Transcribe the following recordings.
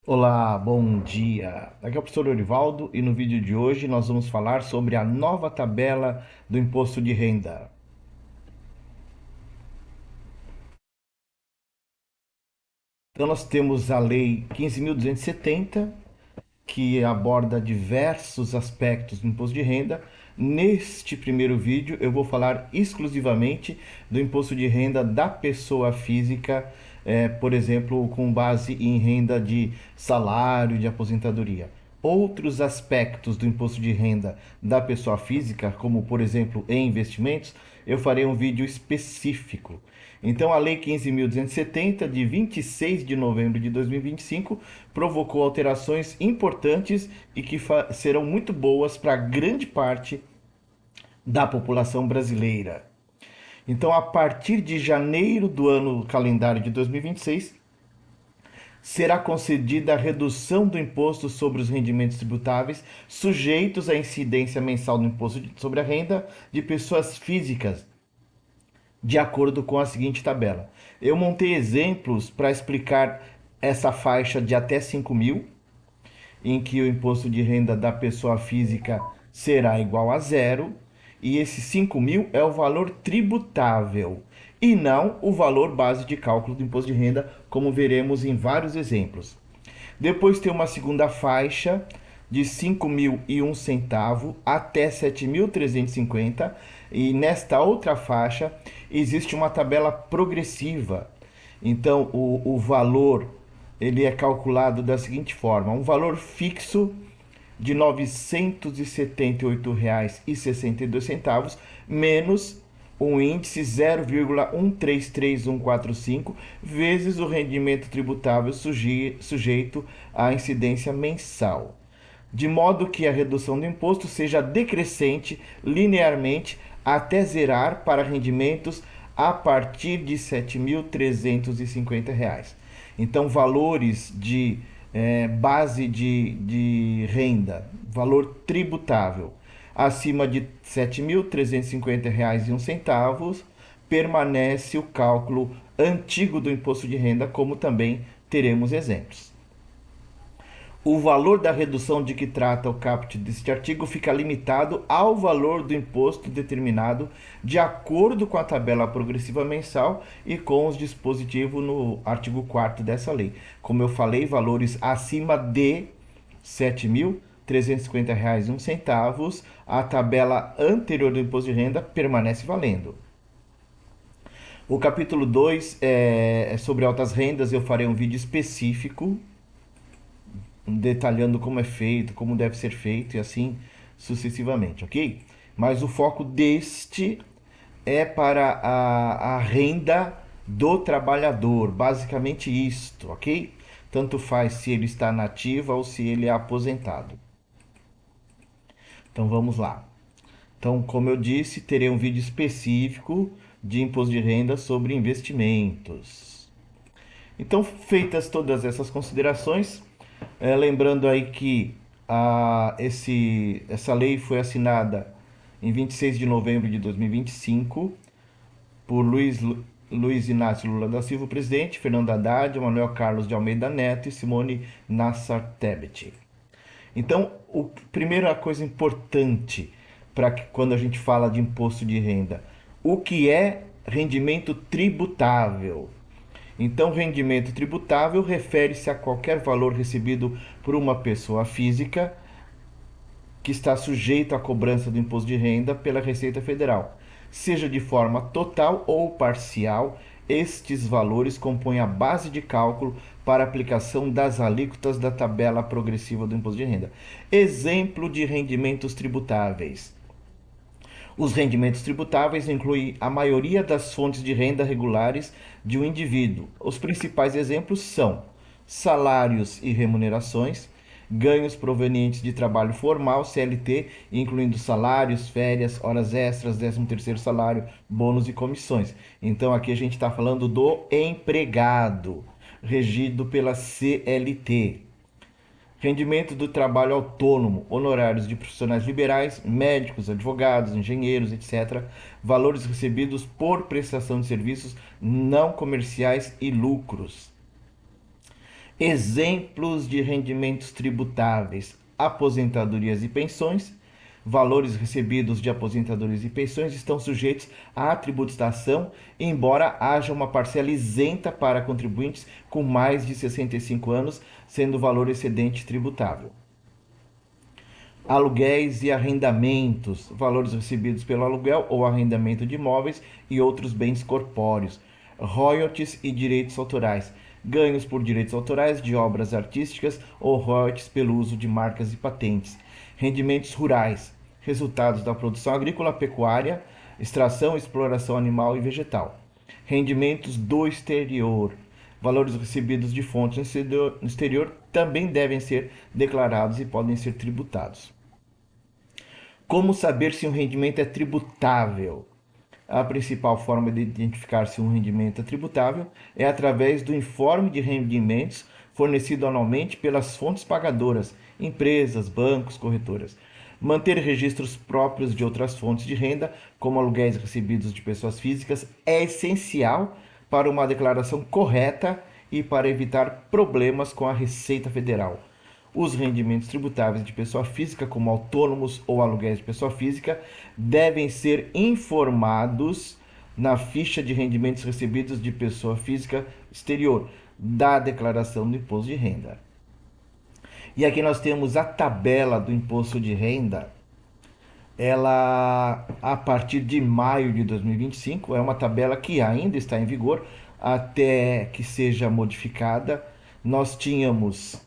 Olá, bom dia. Aqui é o professor Orivaldo e no vídeo de hoje nós vamos falar sobre a nova tabela do imposto de renda. Então nós temos a Lei 15.270, que aborda diversos aspectos do imposto de renda. Neste primeiro vídeo eu vou falar exclusivamente do imposto de renda da pessoa física, por exemplo, com base em renda de salário, de aposentadoria. Outros aspectos do imposto de renda da pessoa física, como por exemplo em investimentos, eu farei um vídeo específico. Então, a Lei 15.270, de 26 de novembro de 2025, provocou alterações importantes e que serão muito boas para grande parte da população brasileira. Então, a partir de janeiro do ano calendário de 2026, será concedida a redução do imposto sobre os rendimentos tributáveis sujeitos à incidência mensal do imposto sobre a renda de pessoas físicas, de acordo com a seguinte tabela. Eu montei exemplos para explicar essa faixa de até 5 mil, em que o imposto de renda da pessoa física será igual a zero, e esse 5 mil é o valor tributável e não o valor base de cálculo do imposto de renda, como veremos em vários exemplos. Depois tem uma segunda faixa de 5.001 até 7.350, e nesta outra faixa existe uma tabela progressiva. Então o valor ele é calculado da seguinte forma: um valor fixo de R$ 978,62 menos um índice 0,133145 vezes o rendimento tributável sujeito à incidência mensal, de modo que a redução do imposto seja decrescente linearmente até zerar para rendimentos a partir de R$ 7.350. Então, valores de base de renda, valor tributável, acima de R$ 7.350,01, permanece o cálculo antigo do imposto de renda, como também teremos exemplos. O valor da redução de que trata o caput deste artigo fica limitado ao valor do imposto determinado de acordo com a tabela progressiva mensal e com os dispositivos no artigo 4º dessa lei. Como eu falei, valores acima de R$ 7.350,01, a tabela anterior do imposto de renda permanece valendo. O capítulo 2 é sobre altas rendas. Eu farei um vídeo específico detalhando como é feito, como deve ser feito e assim sucessivamente, ok? Mas o foco deste é para a renda do trabalhador, basicamente isto, ok? Tanto faz se ele está na ativa ou se ele é aposentado. Então vamos lá. Então, como eu disse, terei um vídeo específico de imposto de renda sobre investimentos. Então, feitas todas essas considerações, lembrando aí que essa lei foi assinada em 26 de novembro de 2025 por Luiz Inácio Lula da Silva, presidente, Fernando Haddad, Manuel Carlos de Almeida Neto e Simone Nassar Tebet. Então, primeira coisa importante para quando a gente fala de imposto de renda, o que é rendimento tributável? Então, rendimento tributável refere-se a qualquer valor recebido por uma pessoa física que está sujeito à cobrança do imposto de renda pela Receita Federal, seja de forma total ou parcial. Estes valores compõem a base de cálculo para aplicação das alíquotas da tabela progressiva do imposto de renda. Exemplo de rendimentos tributáveis: os rendimentos tributáveis incluem a maioria das fontes de renda regulares de um indivíduo. Os principais exemplos são salários e remunerações, ganhos provenientes de trabalho formal, CLT, incluindo salários, férias, horas extras, 13º salário, bônus e comissões. Então aqui a gente está falando do empregado, regido pela CLT. Rendimento do trabalho autônomo, honorários de profissionais liberais, médicos, advogados, engenheiros, etc. Valores recebidos por prestação de serviços não comerciais e lucros. Exemplos de rendimentos tributáveis: aposentadorias e pensões. Valores recebidos de aposentadorias e pensões estão sujeitos à tributação, embora haja uma parcela isenta para contribuintes com mais de 65 anos, sendo o valor excedente tributável. Aluguéis e arrendamentos, valores recebidos pelo aluguel ou arrendamento de imóveis e outros bens corpóreos. Royalties e direitos autorais, ganhos por direitos autorais de obras artísticas ou royalties pelo uso de marcas e patentes. Rendimentos rurais, resultados da produção agrícola, pecuária, extração, exploração animal e vegetal. Rendimentos do exterior, valores recebidos de fontes no exterior também devem ser declarados e podem ser tributados. Como saber se um rendimento é tributável? A principal forma de identificar se um rendimento é tributável é através do informe de rendimentos fornecido anualmente pelas fontes pagadoras, empresas, bancos, corretoras. Manter registros próprios de outras fontes de renda, como aluguéis recebidos de pessoas físicas, é essencial para uma declaração correta e para evitar problemas com a Receita Federal. Os rendimentos tributáveis de pessoa física, como autônomos ou aluguéis de pessoa física, devem ser informados na ficha de rendimentos recebidos de pessoa física exterior da declaração do imposto de renda. E aqui nós temos a tabela do imposto de renda. Ela, a partir de maio de 2025, é uma tabela que ainda está em vigor até que seja modificada. Nós tínhamos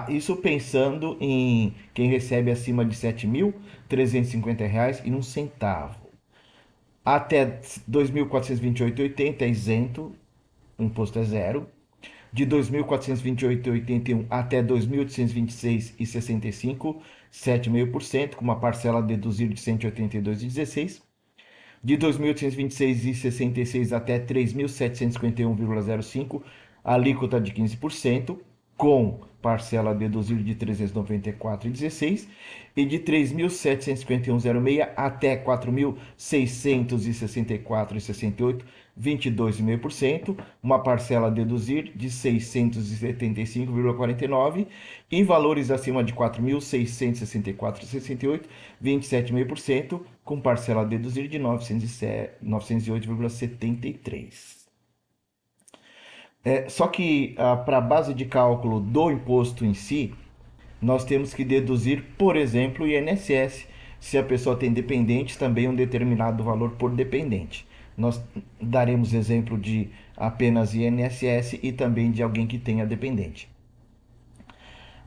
isso pensando em quem recebe acima de R$ 7.350 e um centavo. Até 2.428,80 é isento, o imposto é zero. De 2.428,81 até 2.826,65, 7,5%, com uma parcela a deduzir de 182,16. De 2.826,66 até 3.751,05, alíquota de 15%, com parcela a deduzir de 394,16. E de 3.751,06 até 4.664,68, 22,5%, uma parcela a deduzir de 675,49 e valores acima de 4.664,68, 27,5%, com parcela a deduzir de 908,73. Só que para a base de cálculo do imposto em si, nós temos que deduzir, por exemplo, o INSS. Se a pessoa tem dependentes, também um determinado valor por dependente. Nós daremos exemplo de apenas INSS e também de alguém que tenha dependente.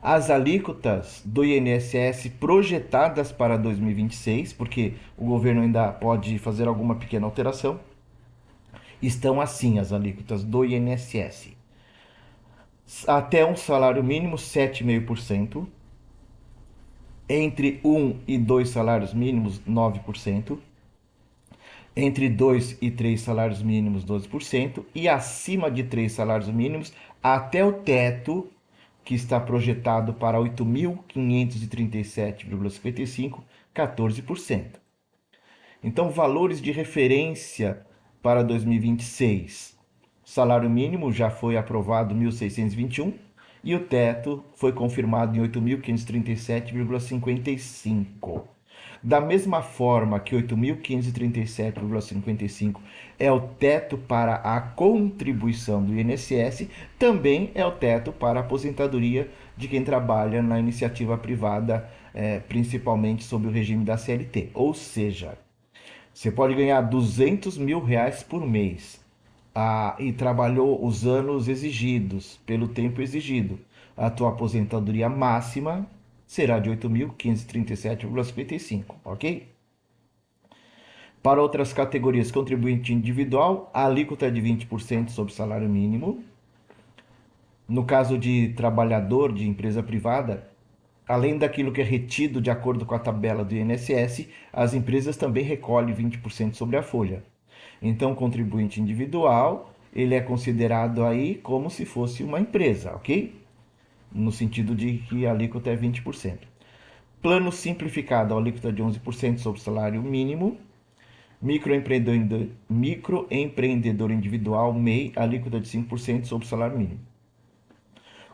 As alíquotas do INSS projetadas para 2026, porque o governo ainda pode fazer alguma pequena alteração, estão assim: as alíquotas do INSS. Até um salário mínimo, 7,5%. Entre 1 e 2 salários mínimos, 9%. Entre 2 e 3 salários mínimos, 12%. E acima de 3 salários mínimos, até o teto, que está projetado para 8.537,55, 14%. Então, valores de referência para 2026. Salário mínimo já foi aprovado 1.621 e o teto foi confirmado em 8.537,55. Da mesma forma que 8.537,55 é o teto para a contribuição do INSS, também é o teto para a aposentadoria de quem trabalha na iniciativa privada, principalmente sob o regime da CLT. Ou seja, você pode ganhar R$ 200.000 por mês e trabalhou os anos exigidos, pelo tempo exigido. A tua aposentadoria máxima será de 8.537,55, ok? Para outras categorias, contribuinte individual, a alíquota é de 20% sobre o salário mínimo. No caso de trabalhador de empresa privada, além daquilo que é retido de acordo com a tabela do INSS, as empresas também recolhem 20% sobre a folha. Então, o contribuinte individual, ele é considerado aí como se fosse uma empresa, ok? No sentido de que a alíquota é 20%. Plano simplificado, a alíquota de 11% sobre o salário mínimo. Microempreendedor individual, MEI, alíquota de 5% sobre o salário mínimo.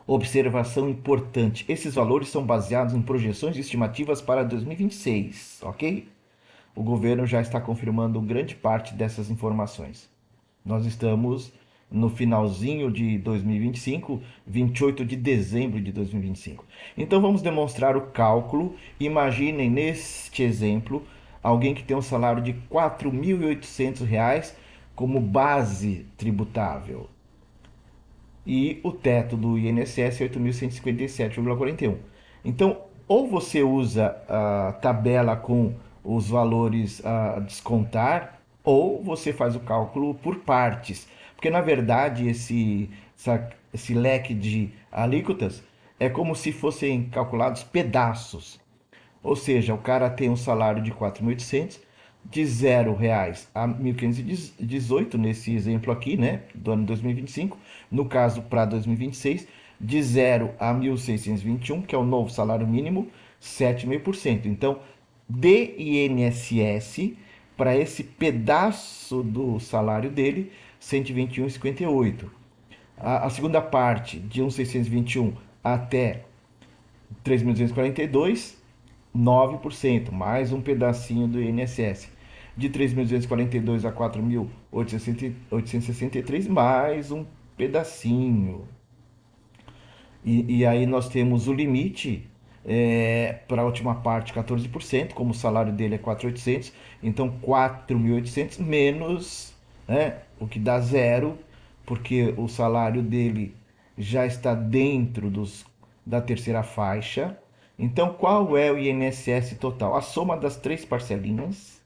Observação importante: esses valores são baseados em projeções estimativas para 2026, ok? O governo já está confirmando grande parte dessas informações. Nós estamos no finalzinho de 2025, 28 de dezembro de 2025. Então vamos demonstrar o cálculo. Imaginem neste exemplo alguém que tem um salário de R$ 4.800 como base tributável e o teto do INSS é 8.157,41. Então, ou você usa a tabela com os valores a descontar, ou você faz o cálculo por partes. Porque, na verdade, esse leque de alíquotas é como se fossem calculados pedaços. Ou seja, o cara tem um salário de 4.800, de R$ 0 a 1.518 nesse exemplo aqui, né, do ano 2025. No caso, para 2026, de 0 a 1.621, que é o novo salário mínimo, 7,5%. Então, de INSS para esse pedaço do salário dele, 121,58. A segunda parte, de 1.621 até 3.242, 9%, mais um pedacinho do INSS. De 3.242 a 4.863, mais um pedacinho. E aí nós temos o limite para a última parte 14%, como o salário dele é 4.800, então 4.800 menos, né, o que dá zero, porque o salário dele já está dentro da terceira faixa. Então qual é o INSS total? A soma das três parcelinhas,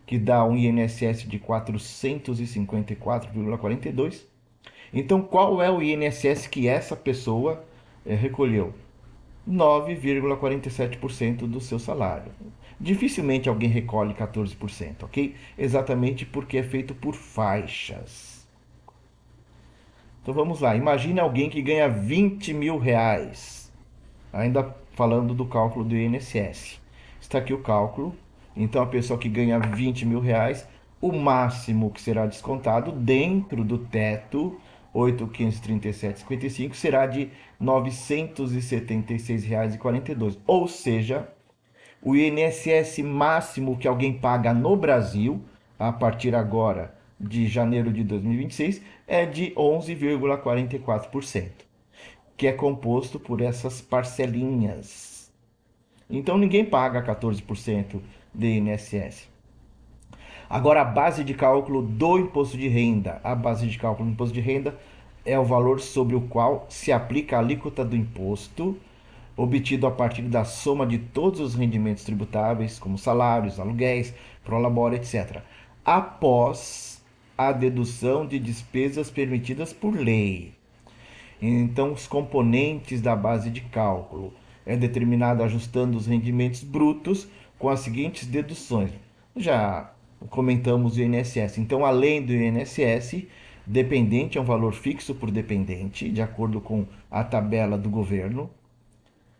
que dá um INSS de 454,42. Então, qual é o INSS que essa pessoa recolheu? 9,47% do seu salário. Dificilmente alguém recolhe 14%, ok? Exatamente porque é feito por faixas. Então vamos lá. Imagine alguém que ganha R$ 20.000. Ainda falando do cálculo do INSS. Está aqui o cálculo. Então a pessoa que ganha R$ 20.000, o máximo que será descontado dentro do teto 8.537,55 será de R$ 976,42. Ou seja, o INSS máximo que alguém paga no Brasil, a partir agora de janeiro de 2026, é de 11,44%, que é composto por essas parcelinhas. Então ninguém paga 14% de INSS. Agora, a base de cálculo do imposto de renda. A base de cálculo do imposto de renda é o valor sobre o qual se aplica a alíquota do imposto obtido a partir da soma de todos os rendimentos tributáveis, como salários, aluguéis, prolabore, etc., após a dedução de despesas permitidas por lei. Então, os componentes da base de cálculo é determinado ajustando os rendimentos brutos com as seguintes deduções. Já comentamos o INSS. Então, além do INSS, dependente é um valor fixo por dependente, de acordo com a tabela do governo.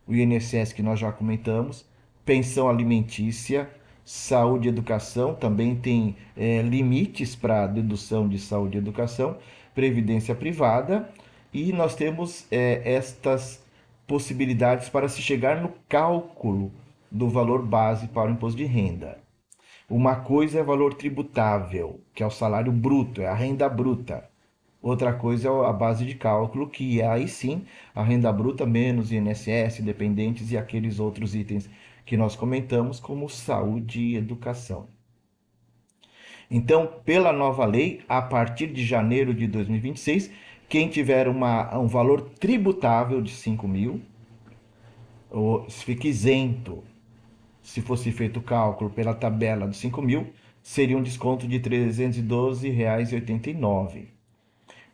O INSS que nós já comentamos, pensão alimentícia, saúde e educação, também tem limites para dedução de saúde e educação, previdência privada, e nós temos estas possibilidades para se chegar no cálculo do valor base para o imposto de renda. Uma coisa é valor tributável, que é o salário bruto, é a renda bruta. Outra coisa é a base de cálculo, que é aí sim a renda bruta menos INSS, dependentes e aqueles outros itens que nós comentamos, como saúde e educação. Então, pela nova lei, a partir de janeiro de 2026, quem tiver um valor tributável de 5.000, fica isento. Se fosse feito o cálculo pela tabela dos 5.000, seria um desconto de R$ 312,89.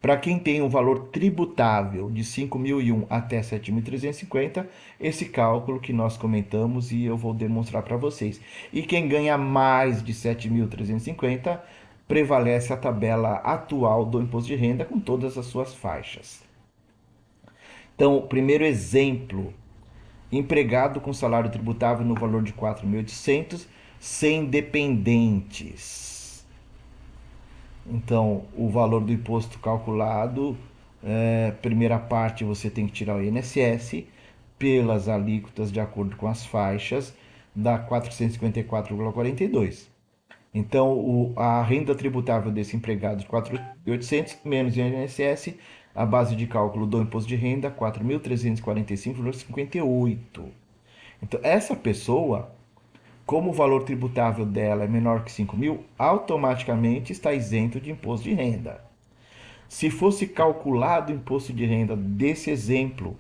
Para quem tem um valor tributável de 5.001 até 7.350, esse cálculo que nós comentamos e eu vou demonstrar para vocês. E quem ganha mais de 7.350, prevalece a tabela atual do imposto de renda com todas as suas faixas. Então, o primeiro exemplo, empregado com salário tributável no valor de 4.800, sem dependentes. Então, o valor do imposto calculado Primeira parte você tem que tirar o INSS pelas alíquotas de acordo com as faixas, dá 454,42. Então, a renda tributável desse empregado de 4.800 menos o INSS, a base de cálculo do imposto de renda, 4.345,58. Então, essa pessoa, como o valor tributável dela é menor que 5 mil, automaticamente está isento de imposto de renda. Se fosse calculado o imposto de renda desse exemplo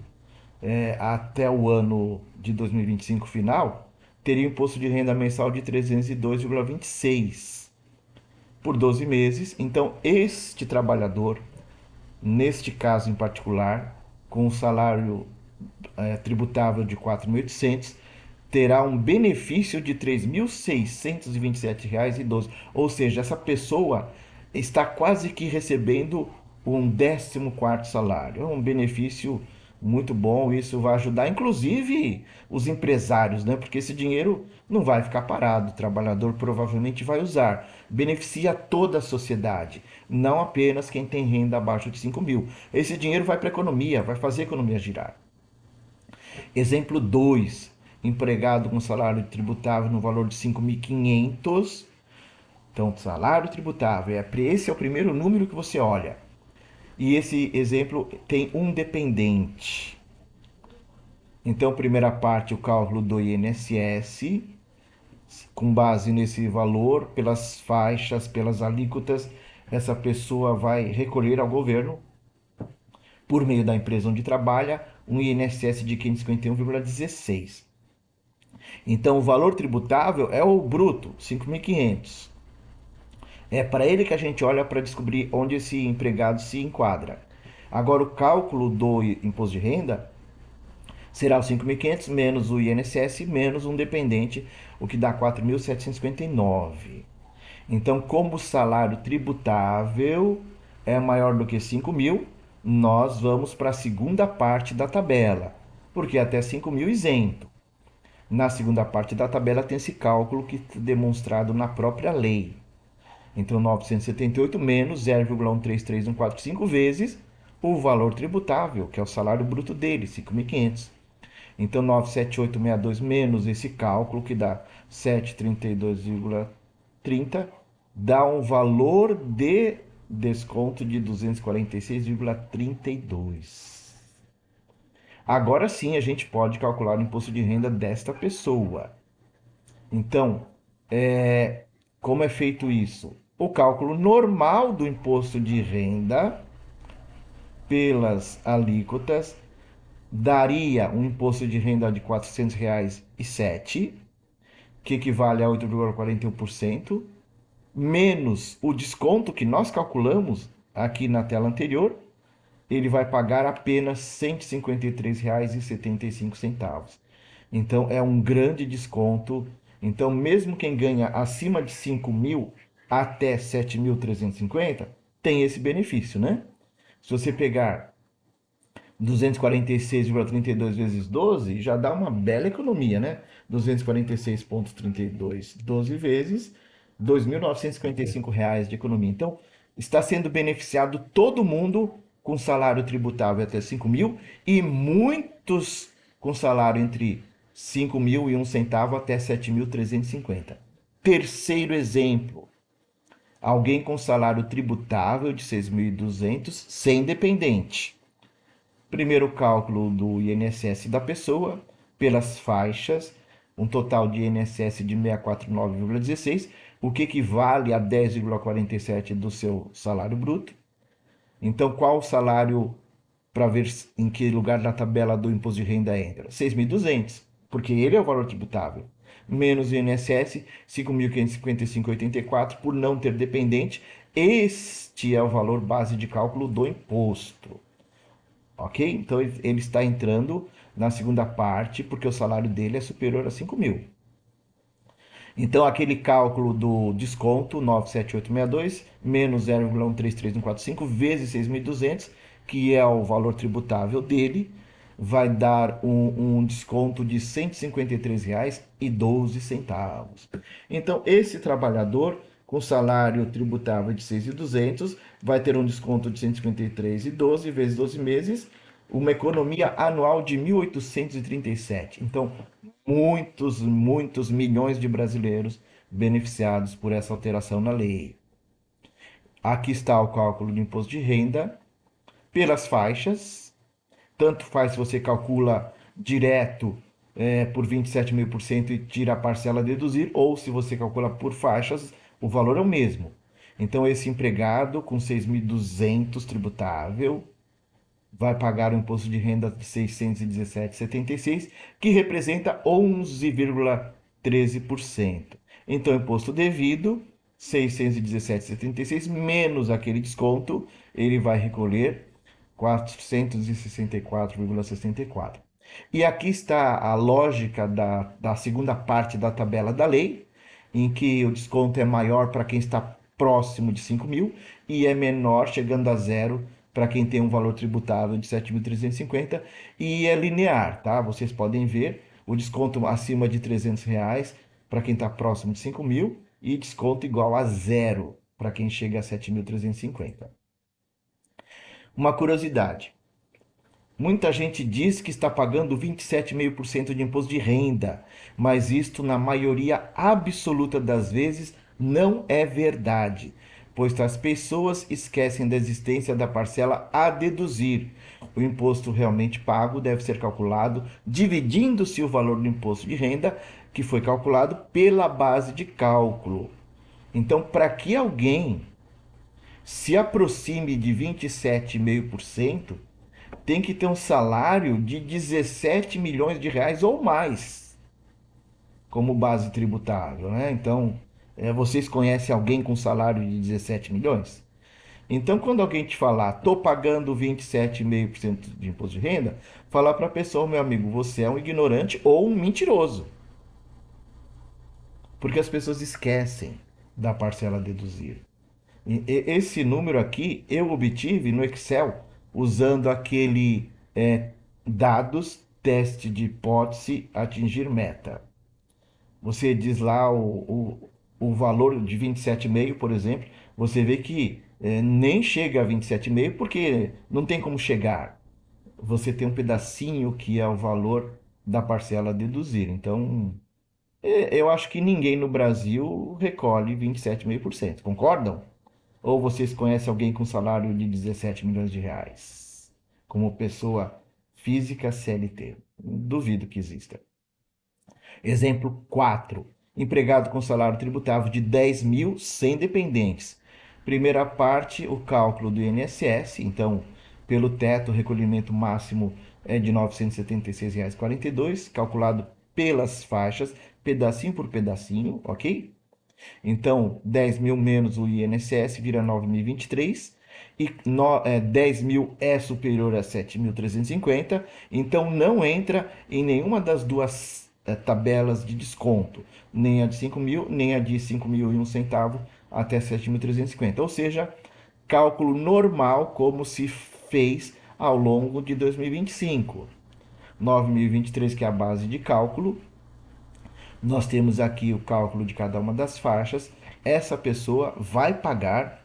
até o ano de 2025 final, teria um imposto de renda mensal de 302,26 por 12 meses. Então, este trabalhador, neste caso em particular, com o salário tributável de 4.800, terá um benefício de R$ 3.627,12. Ou seja, essa pessoa está quase que recebendo um 14º salário. É um benefício muito bom, isso vai ajudar, inclusive, os empresários, né? Porque esse dinheiro não vai ficar parado, o trabalhador provavelmente vai usar. Beneficia toda a sociedade, não apenas quem tem renda abaixo de 5 mil. Esse dinheiro vai para a economia, vai fazer a economia girar. Exemplo 2, empregado com salário tributável no valor de 5.500. Então, salário tributável, esse é o primeiro número que você olha. E esse exemplo tem um dependente. Então, primeira parte, o cálculo do INSS, com base nesse valor, pelas faixas, pelas alíquotas, essa pessoa vai recolher ao governo, por meio da empresa onde trabalha, um INSS de 551,16. Então, o valor tributável é o bruto, 5.500. É para ele que a gente olha para descobrir onde esse empregado se enquadra. Agora, o cálculo do imposto de renda será os 5.500 menos o INSS menos um dependente, o que dá 4.759. Então, como o salário tributável é maior do que 5 mil, nós vamos para a segunda parte da tabela, porque até 5 mil isento. Na segunda parte da tabela tem esse cálculo que é demonstrado na própria lei. Então, 978 menos 0,133145 vezes o valor tributável, que é o salário bruto dele, 5.500. Então, 97862 menos esse cálculo, que dá 732,30, dá um valor de desconto de 246,32. Agora sim a gente pode calcular o imposto de renda desta pessoa. Então, como é feito isso? O cálculo normal do imposto de renda pelas alíquotas daria um imposto de renda de R$ 400,07, que equivale a 8,41%, menos o desconto que nós calculamos aqui na tela anterior, ele vai pagar apenas R$ 153,75. Então é um grande desconto. Então, mesmo quem ganha acima de 5 mil até 7.350 tem esse benefício, né? Se você pegar 246,32 vezes 12, já dá uma bela economia, né? 246,32, 12 vezes, R$ 2.955 de economia. Então, está sendo beneficiado todo mundo com salário tributável até 5 mil e muitos com salário entre 5 mil e um centavo até 7.350. Terceiro exemplo, alguém com salário tributável de 6.200 sem dependente. Primeiro cálculo do INSS da pessoa, pelas faixas, um total de INSS de 649,16, o que equivale a 10,47 do seu salário bruto. Então, qual o salário para ver em que lugar na tabela do imposto de renda entra? 6.200, porque ele é o valor tributável. Menos o INSS, 5.555,84 por não ter dependente. Este é o valor base de cálculo do imposto. Ok? Então ele está entrando na segunda parte porque o salário dele é superior a 5 mil. Então aquele cálculo do desconto 97862 menos 0,133145 vezes 6.200, que é o valor tributável dele, vai dar um desconto de R$ 153,12. Então esse trabalhador com salário tributável de 6.200, vai ter um desconto de 153,12 vezes 12 meses, uma economia anual de 1.837. Então, muitos milhões de brasileiros beneficiados por essa alteração na lei. Aqui está o cálculo do imposto de renda pelas faixas. Tanto faz se você calcula direto por 27,5% e tira a parcela a deduzir, ou se você calcula por faixas, o valor é o mesmo. Então, esse empregado com 6.200 tributável vai pagar o imposto de renda de 617,76, que representa 11,13%. Então, imposto devido, 617,76 menos aquele desconto, ele vai recolher 464,64. E aqui está a lógica da segunda parte da tabela da lei, em que o desconto é maior para quem está próximo de 5 mil e é menor, chegando a zero, para quem tem um valor tributável de 7.350 e é linear, tá? Vocês podem ver o desconto acima de R$ 300 para quem está próximo de 5 mil e desconto igual a zero para quem chega a 7.350. Uma curiosidade: muita gente diz que está pagando 27,5% de imposto de renda, mas isto, na maioria absoluta das vezes, não é verdade, pois as pessoas esquecem da existência da parcela a deduzir. O imposto realmente pago deve ser calculado dividindo-se o valor do imposto de renda, que foi calculado, pela base de cálculo. Então, para que alguém se aproxime de 27,5%, tem que ter um salário de 17 milhões de reais ou mais como base tributável, né? Então, vocês conhecem alguém com salário de 17 milhões? Então, quando alguém te falar, tô pagando 27,5% de imposto de renda, falar para a pessoa, meu amigo, você é um ignorante ou um mentiroso. Porque as pessoas esquecem da parcela a deduzir. Esse número aqui eu obtive no Excel usando aquele dados, teste de hipótese, atingir meta. Você diz lá o valor de 27,5, por exemplo, você vê que nem chega a 27,5 porque não tem como chegar. Você tem um pedacinho que é o valor da parcela a deduzir. Então, eu acho que ninguém no Brasil recolhe 27,5%. Concordam? Ou vocês conhecem alguém com salário de 17 milhões de reais? Como pessoa física CLT? Duvido que exista. Exemplo 4. Empregado com salário tributável de 10 mil sem dependentes. Primeira parte, o cálculo do INSS. Então, pelo teto, o recolhimento máximo é de R$ 976,42, calculado pelas faixas, pedacinho por pedacinho, ok? Então, 10 mil menos o INSS vira 9.023 e 10 mil é superior a 7.350, então não entra em nenhuma das duas tabelas de desconto, nem a de 5 mil, nem a de 5.001 até 7.350. Ou seja, cálculo normal como se fez ao longo de 2025. 9.023 que é a base de cálculo, nós temos aqui o cálculo de cada uma das faixas. Essa pessoa vai pagar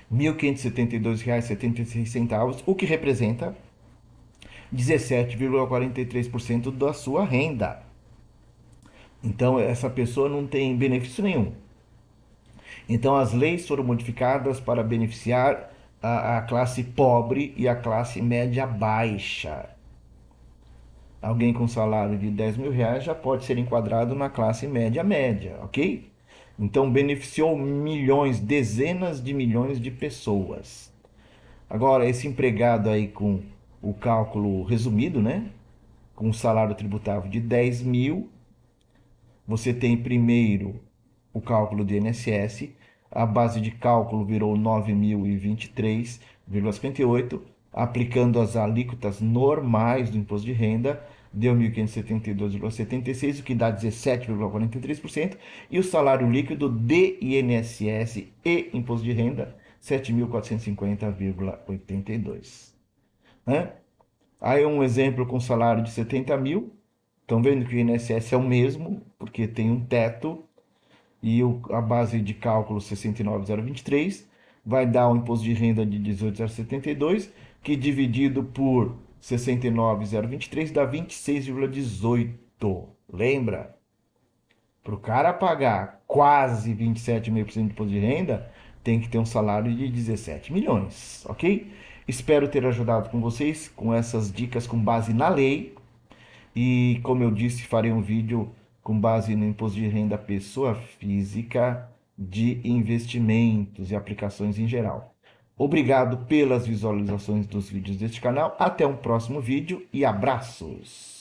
R$ 1.572,76, o que representa 17,43% da sua renda. Então, essa pessoa não tem benefício nenhum. Então, as leis foram modificadas para beneficiar a classe pobre e a classe média baixa. Alguém com salário de 10 mil reais já pode ser enquadrado na classe média média, ok? Então beneficiou milhões, dezenas de milhões de pessoas. Agora, esse empregado aí com o cálculo resumido, né? Com um salário tributável de 10 mil, você tem primeiro o cálculo do INSS, a base de cálculo virou 9.023,58, aplicando as alíquotas normais do imposto de renda, deu 1.572,76, o que dá 17,43%, e o salário líquido de INSS e imposto de renda, 7.450,82. Né? Aí um exemplo com salário de 70 mil, estão vendo que o INSS é o mesmo, porque tem um teto. e a base de cálculo 69.023 vai dar um imposto de renda de 18.072, que dividido por 69.023 dá 26,18. Lembra? Para o cara pagar quase 27,5% de imposto de renda, tem que ter um salário de 17 milhões, ok? Espero ter ajudado com vocês com essas dicas com base na lei. E como eu disse, farei um vídeo com base no imposto de renda pessoa física de investimentos e aplicações em geral. Obrigado pelas visualizações dos vídeos deste canal. Até um próximo vídeo e abraços!